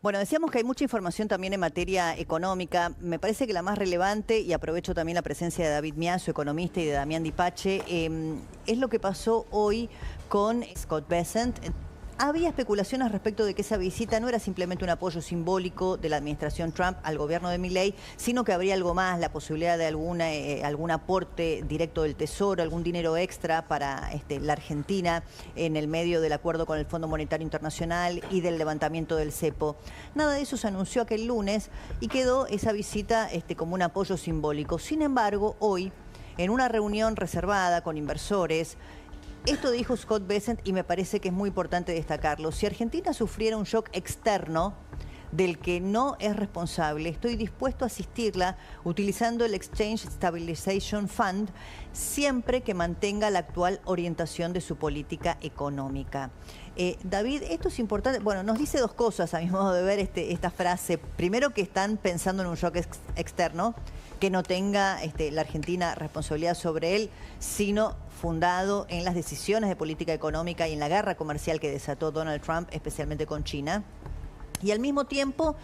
Bueno, decíamos que hay mucha información también en materia económica. Me parece que la más relevante, y aprovecho también la presencia de David Miazo, economista, y de Damián Dipache, es lo que pasó hoy con Scott Bessent. Había especulaciones respecto de que esa visita no era simplemente un apoyo simbólico de la administración Trump al gobierno de Milei, sino que habría algo más, la posibilidad de algún aporte directo del Tesoro, algún dinero extra para la Argentina en el medio del acuerdo con el Fondo Monetario Internacional y del levantamiento del cepo. Nada de eso se anunció aquel lunes y quedó esa visita como un apoyo simbólico. Sin embargo, hoy, en una reunión reservada con inversores, esto dijo Scott Bessent y me parece que es muy importante destacarlo. Si Argentina sufriera un shock externo del que no es responsable, estoy dispuesto a asistirla utilizando el Exchange Stabilization Fund siempre que mantenga la actual orientación de su política económica. David, esto es importante. Bueno, nos dice dos cosas a mi modo de ver esta frase. Primero, que están pensando en un shock externo, que no tenga la Argentina responsabilidad sobre él, sino fundado en las decisiones de política económica y en la guerra comercial que desató Donald Trump, especialmente con China. Y al mismo tiempo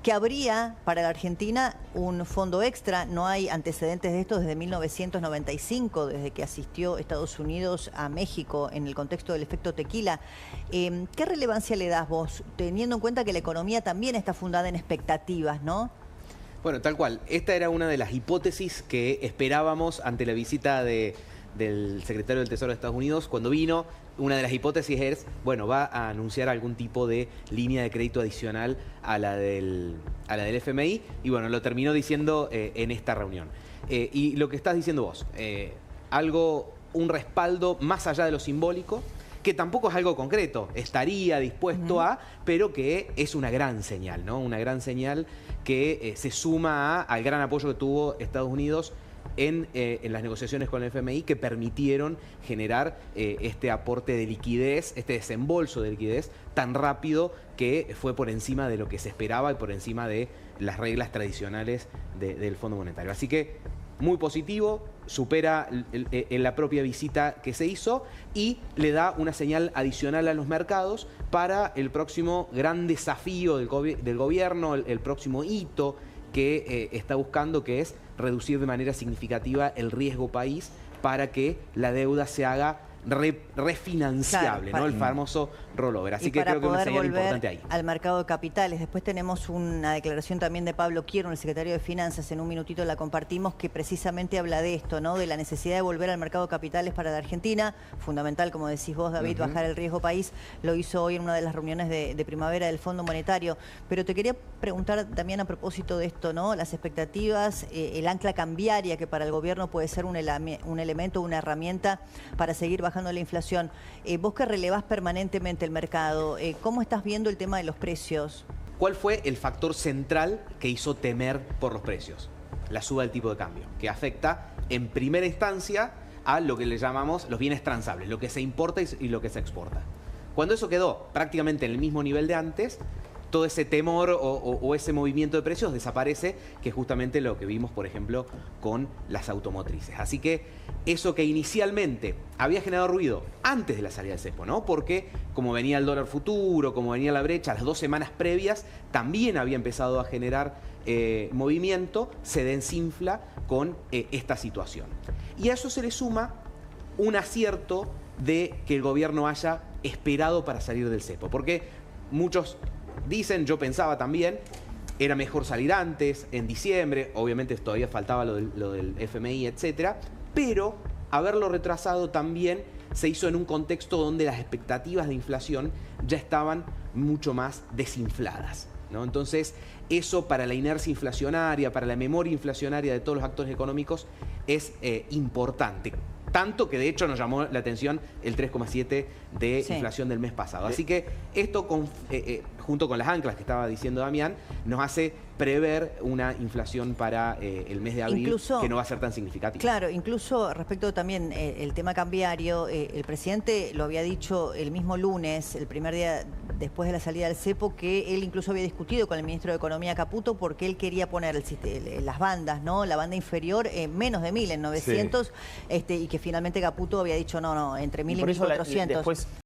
que habría para la Argentina un fondo extra. No hay antecedentes de esto desde 1995, desde que asistió Estados Unidos a México en el contexto del efecto tequila. ¿Qué relevancia le das vos, teniendo en cuenta que la economía también está fundada en expectativas, ¿no? Bueno, tal cual. Esta era una de las hipótesis que esperábamos ante la visita del secretario del Tesoro de Estados Unidos. Cuando vino, una de las hipótesis es, bueno, va a anunciar algún tipo de línea de crédito adicional a la del FMI, y bueno, lo terminó diciendo en esta reunión. Y lo que estás diciendo vos, un respaldo más allá de lo simbólico, que tampoco es algo concreto, estaría dispuesto a, pero que es una gran señal, ¿no? Una gran señal que se suma al gran apoyo que tuvo Estados Unidos en las negociaciones con el FMI, que permitieron generar este aporte de liquidez, este desembolso de liquidez tan rápido, que fue por encima de lo que se esperaba y por encima de las reglas tradicionales del Fondo Monetario. Así que muy positivo, supera en la propia visita que se hizo y le da una señal adicional a los mercados para el próximo gran desafío del gobierno, el próximo hito que está buscando, que es reducir de manera significativa el riesgo país para que la deuda se haga refinanciable, claro, ¿no? El famoso rollover. Así que creo que una señal importante ahí. Al mercado de capitales. Después tenemos una declaración también de Pablo Quiero, el secretario de Finanzas, en un minutito la compartimos, que precisamente habla de esto, ¿no? De la necesidad de volver al mercado de capitales para la Argentina. Fundamental, como decís vos, David, bajar el riesgo país. Lo hizo hoy en una de las reuniones de primavera del Fondo Monetario. Pero te quería preguntar también a propósito de esto, ¿no? Las expectativas, el ancla cambiaria, que para el gobierno puede ser un elemento, una herramienta para seguir bajando la inflación. Vos que relevás permanentemente el mercado, ¿cómo estás viendo el tema de los precios? ¿Cuál fue el factor central que hizo temer por los precios? La suba del tipo de cambio, que afecta en primera instancia a lo que le llamamos los bienes transables, lo que se importa y lo que se exporta. Cuando eso quedó prácticamente en el mismo nivel de antes, todo ese temor o ese movimiento de precios desaparece, que es justamente lo que vimos, por ejemplo, con las automotrices. Así que eso que inicialmente había generado ruido antes de la salida del cepo, ¿no? Porque como venía el dólar futuro, como venía la brecha, las 2 semanas previas también había empezado a generar movimiento, se desinfla con esta situación. Y a eso se le suma un acierto de que el gobierno haya esperado para salir del cepo, porque muchos dicen, yo pensaba también, era mejor salir antes, en diciembre, obviamente todavía faltaba lo del FMI, etcétera, pero haberlo retrasado también se hizo en un contexto donde las expectativas de inflación ya estaban mucho más desinfladas, ¿no? Entonces, eso para la inercia inflacionaria, para la memoria inflacionaria de todos los actores económicos es importante. Tanto que de hecho nos llamó la atención el 3,7 de inflación del mes pasado. Así que esto, junto con las anclas que estaba diciendo Damián, nos hace prever una inflación para el mes de abril que no va a ser tan significativa. Claro, incluso respecto también el tema cambiario, el presidente lo había dicho el mismo lunes, el primer día después de la salida del cepo, que él incluso había discutido con el ministro de Economía, Caputo, porque él quería poner las bandas, ¿no? La banda inferior menos de 1000, en 900, y que finalmente Caputo había dicho no, entre 1000 y 1400. Después